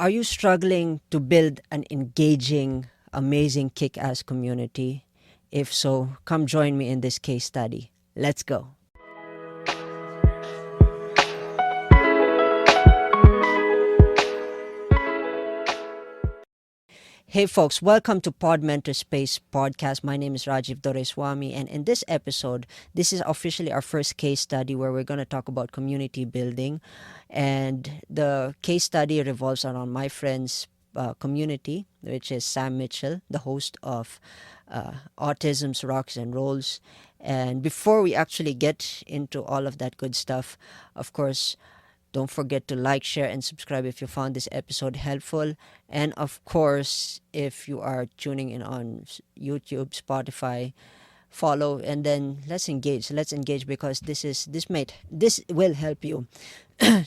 Are you struggling to build an engaging, amazing, kick ass community? If so, come join me in this case study. Let's go. Hey folks, welcome to Podmentorspace podcast. My name is Rajiv Doreswamy, and in this episode, this is officially our first case study where we're going to talk about community building. And the case study revolves around my friend's community, which is Sam Mitchell, the host of Autism's Rocks and Rolls. And before we actually get into all of that good stuff, of course, don't forget to like, share, and subscribe if you found this episode helpful. And of course, if you are tuning in on YouTube, Spotify, follow, and then let's engage. Let's engage because this will help you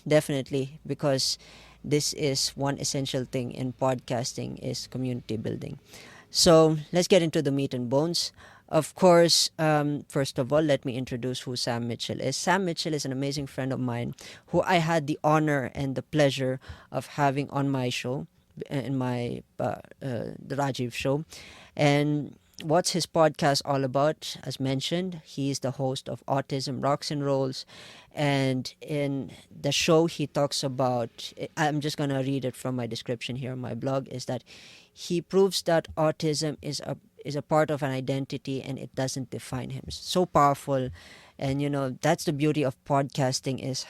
definitely, because this is one essential thing in podcasting is community building. So let's get into the meat and bones. Of course, first of all, let me introduce who Sam Mitchell is. Sam Mitchell is an amazing friend of mine who I had the honor and the pleasure of having on my show, in my the Rajiv show. And what's his podcast all about? As mentioned, he's the host of Autism Rocks and Rolls. And in the show, he talks about, I'm just going to read it from my description here on my blog, is that he proves that autism is a part of an identity and it doesn't define him. So powerful. And that's the beauty of podcasting, is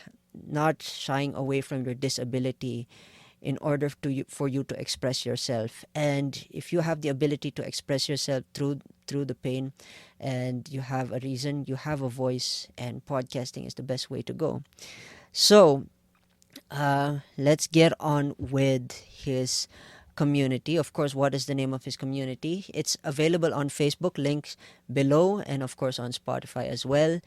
not shying away from your disability in order for you to express yourself. And if you have the ability to express yourself through the pain, and you have a reason, you have a voice, and podcasting is the best way to go. So let's get on with his community. Of course, what is the name of his community? It's available on Facebook, links below, and of course on Spotify as well.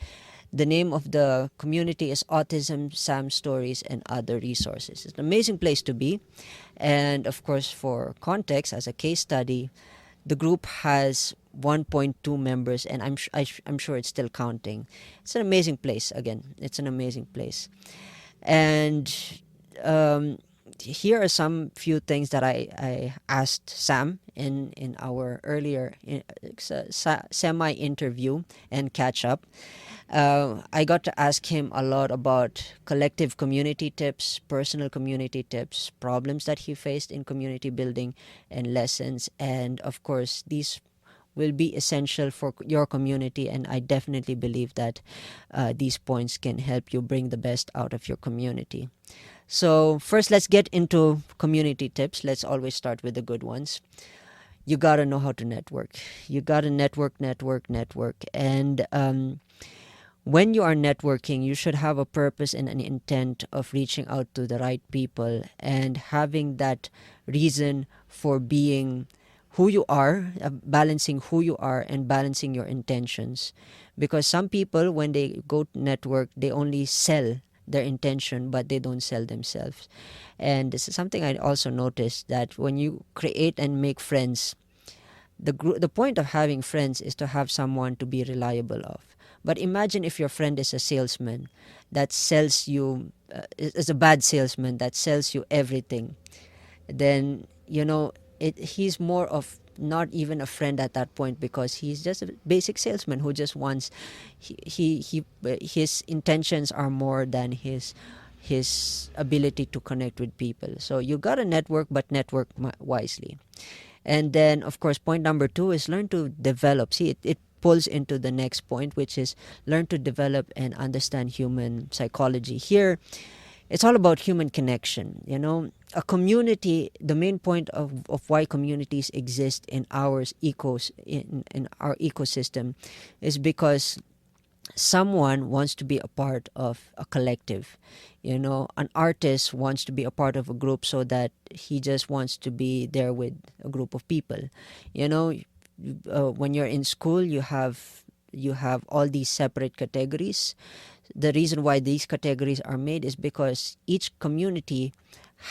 The name of the community is Autism, Sam Stories, and Other Resources. It's an amazing place to be. And of course, for context, as a case study, the group has 1.2 members, and I'm sure it's still counting. It's an amazing place. Again, it's an amazing place. And here are some few things that I asked Sam in our earlier semi interview and catch up. I got to ask him a lot about collective community tips, personal community tips, problems that he faced in community building, and lessons. And of course, these will be essential for your community, and I definitely believe that these points can help you bring the best out of your community. So first, let's get into community tips. Let's always start with the good ones. You gotta know how to network. You gotta network. And when you are networking, you should have a purpose and an intent of reaching out to the right people and having that reason for being who you are, balancing who you are and balancing your intentions. Because some people, when they go to network, they only sell their intention, but they don't sell themselves. And this is something I also noticed, that when you create and make friends, the point of having friends is to have someone to be reliable of. But imagine if your friend is a salesman that sells you, is a bad salesman that sells you everything. Then he's more of not even a friend at that point, because he's just a basic salesman who just wants his intentions are more than his ability to connect with people. So you gotta network, but network wisely. And then of course, point number 2 is learn to develop. See, it pulls into the next point, which is learn to develop and understand human psychology. Here, it's all about human connection. A community, the main point of why communities exist in in our ecosystem is because someone wants to be a part of a collective. An artist wants to be a part of a group so that he just wants to be there with a group of people. When you're in school, you have all these separate categories. The reason why these categories are made is because each community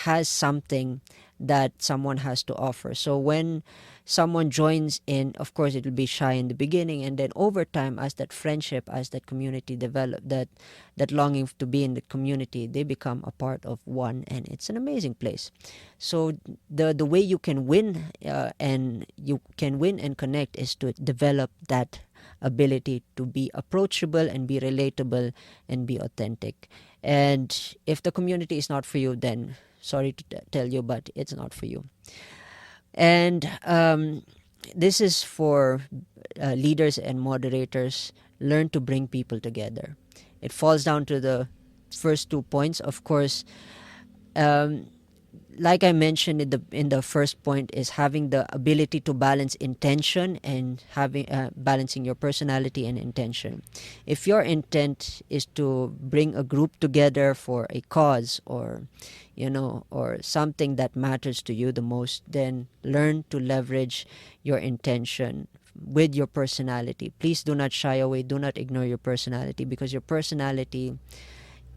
has something that someone has to offer. So when someone joins in, of course it will be shy in the beginning, and then over time, as that friendship, as that community develop, that longing to be in the community, they become a part of one, and it's an amazing place. So the way you can win, and you can win and connect, is to develop that ability to be approachable and be relatable and be authentic. And if the community is not for you, then sorry to tell you, but it's not for you. And this is for leaders and moderators. Learn to bring people together. It falls down to the first 2 points. Of course, um, like I mentioned in the first point, is having the ability to balance intention and having balancing your personality and intention. If your intent is to bring a group together for a cause, or or something that matters to you the most, then learn to leverage your intention with your personality. Please do not shy away, do not ignore your personality, because your personality,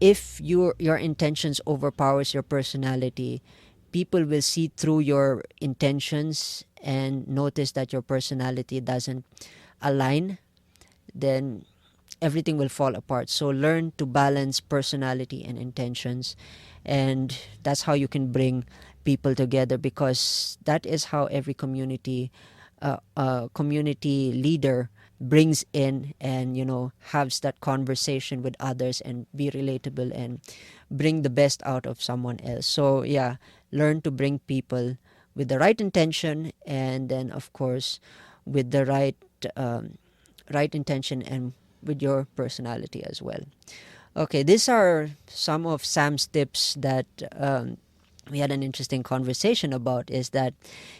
if your intentions overpowers your personality, people will see through your intentions and notice that your personality doesn't align, then everything will fall apart. So learn to balance personality and intentions, and that's how you can bring people together, because that is how every community leader brings in and has that conversation with others and be relatable and bring the best out of someone else. So yeah, learn to bring people with the right intention, and then of course with the right intention and with your personality as well. Okay, these are some of Sam's tips that we had an interesting conversation about. Is that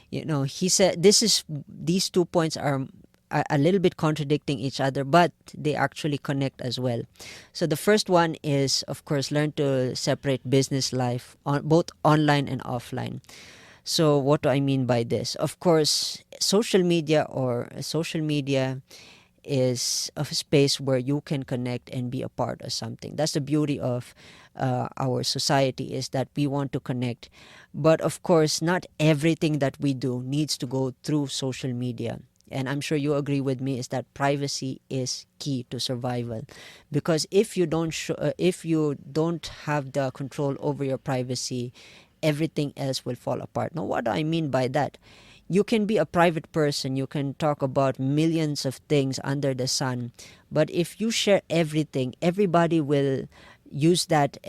he said these 2 points are a little bit contradicting each other, but they actually connect as well. So the first one is, of course, learn to separate business life on both online and offline. So what do I mean by this? Of course, social media is a space where you can connect and be a part of something. That's the beauty of our society, is that we want to connect. But of course, not everything that we do needs to go through social media. And I'm sure you agree with me, is that privacy is key to survival. Because if you don't have the control over your privacy, everything else will fall apart. Now, what do I mean by that? You can be a private person, you can talk about millions of things under the sun, but if you share everything, everybody will use it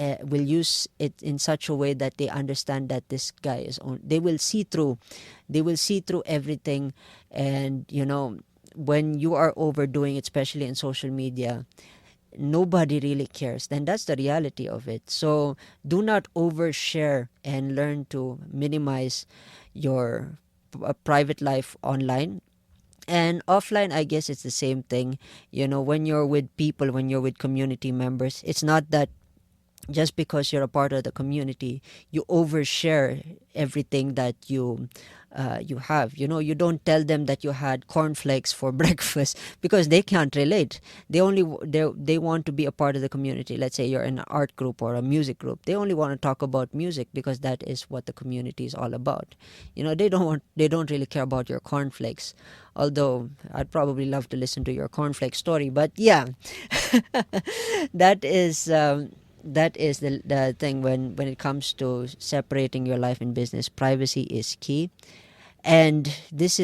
in such a way that they understand that this guy is on. They will see through everything. And when you are overdoing it, especially in social media, nobody really cares. Then that's the reality of it. So do not overshare, and learn to minimize your private life online. And offline, I guess it's the same thing. When you're with people, when you're with community members, it's not that just because you're a part of the community, you overshare everything that you have. You don't tell them that you had cornflakes for breakfast, because they can't relate. They want to be a part of the community. Let's say you're in an art group or a music group. They only want to talk about music, because that is what the community is all about. They don't really care about your cornflakes. Although I'd probably love to listen to your cornflake story, but yeah, that is. That is the thing when it comes to separating your life and business. Privacy is key. And this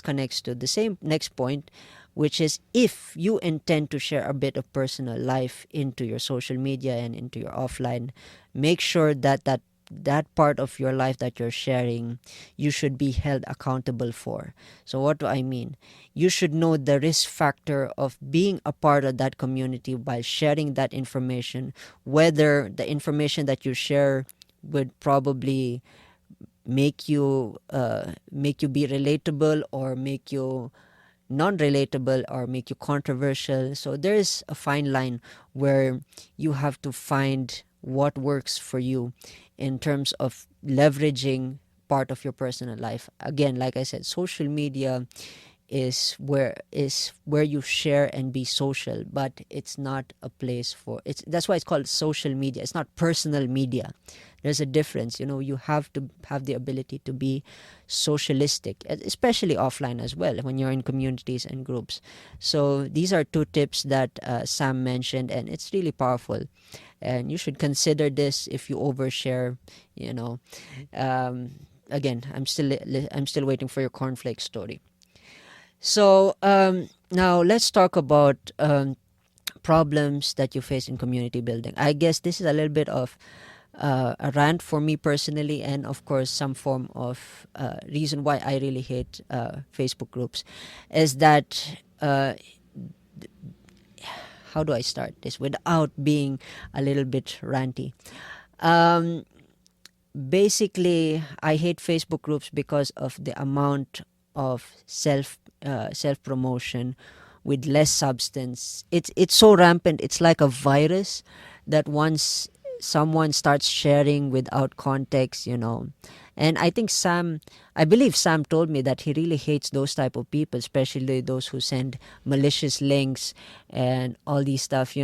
connects to the same next point, which is, if you intend to share a bit of personal life into your social media and into your offline, make sure that part of your life that you're sharing, you should be held accountable for. So what do I mean? You should know the risk factor of being a part of that community by sharing that information, whether the information that you share would probably make you be relatable, or make you non-relatable, or make you controversial. So there's a fine line where you have to find what works for you in terms of leveraging part of your personal life. Again, like I said, social media is where you share and be social, but it's not a place for it's that's why it's called social media. It's not personal media. There's a difference. You have to have the ability to be socialistic, especially offline as well, when you're in communities and groups. So these are two tips that Sam mentioned, and it's really powerful, and you should consider this if you overshare. you know Again, I'm still waiting for your cornflake story. So now let's talk about problems that you face in community building. I guess this is a little bit of a rant for me personally, and of course some form of reason why I really hate Facebook groups, is that how do I start this without being a little bit ranty? Um, Basically, I hate Facebook groups because of the amount of self promotion with less substance. It's so rampant. It's like a virus that once someone starts sharing without context, and I believe Sam told me that he really hates those type of people, especially those who send malicious links and all these stuff.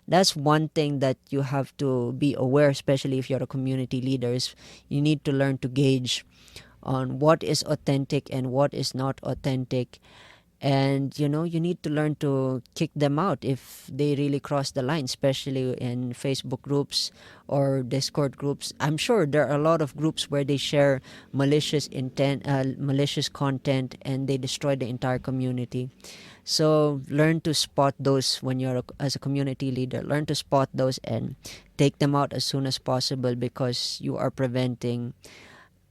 That's one thing that you have to be aware, especially if you're a community leader. Is you need to learn to gauge on what is authentic and what is not authentic, and you need to learn to kick them out if they really cross the line, especially in Facebook groups or Discord groups. I'm sure there are a lot of groups where they share malicious content, and they destroy the entire community. So learn to spot those when as a community leader. Learn to spot those and take them out as soon as possible, because you are preventing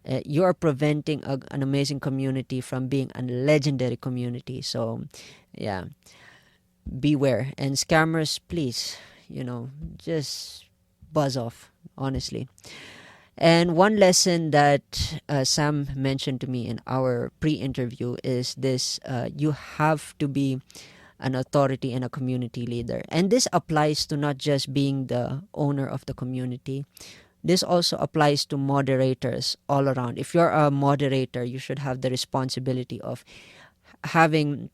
an amazing community from being a legendary community. So, yeah, beware. And scammers, please, just buzz off, honestly. And one lesson that Sam mentioned to me in our pre-interview is this: you have to be an authority and a community leader. And this applies to not just being the owner of the community. This also applies to moderators all around. If you're a moderator, you should have the responsibility of having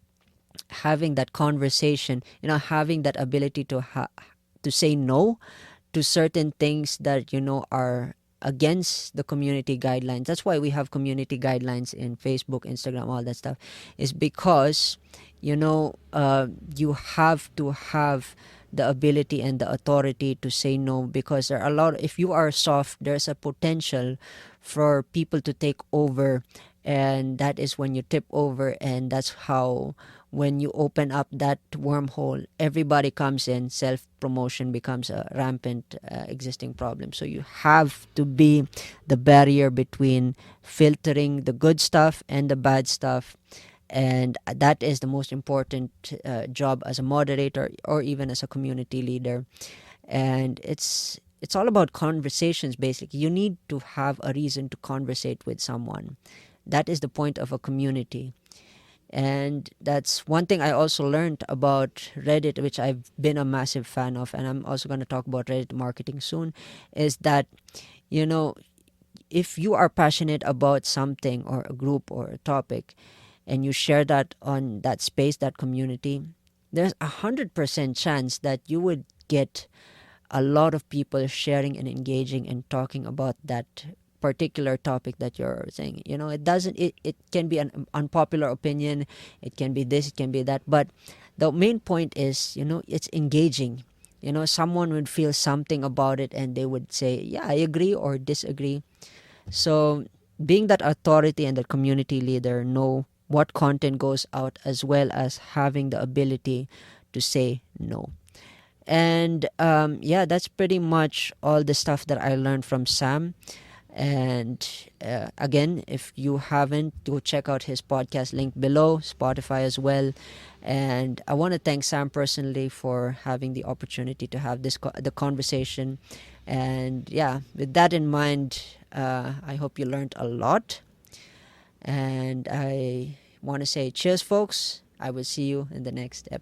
that conversation, having that ability to say no to certain things that are against the community guidelines. That's why we have community guidelines in Facebook, Instagram, all that stuff, is because you have to have the ability and the authority to say no, because there are a lot. If you are soft, there's a potential for people to take over, and that is when you tip over, and that's how, when you open up that wormhole, everybody comes in. Self promotion becomes a rampant existing problem. So you have to be the barrier between filtering the good stuff and the bad stuff, and that is the most important job as a moderator or even as a community leader. And it's all about conversations. Basically, you need to have a reason to conversate with someone. That is the point of a community. And that's one thing I also learned about Reddit, which I've been a massive fan of, and I'm also going to talk about Reddit marketing soon, is that if you are passionate about something or a group or a topic, and you share that on that space, that community, there's 100% chance that you would get a lot of people sharing and engaging and talking about that particular topic that you're saying. It can be an unpopular opinion, it can be this, it can be that, but the main point is, it's engaging. Someone would feel something about it, and they would say, yeah, I agree or disagree. So being that authority and the community leader, know what content goes out, as well as having the ability to say no. And that's pretty much all the stuff that I learned from Sam. And again, if you haven't, go check out his podcast, link below, Spotify as well. And I want to thank Sam personally for having the opportunity to have the conversation. And with that in mind, I hope you learned a lot. And I want to say cheers, folks. I will see you in the next episode.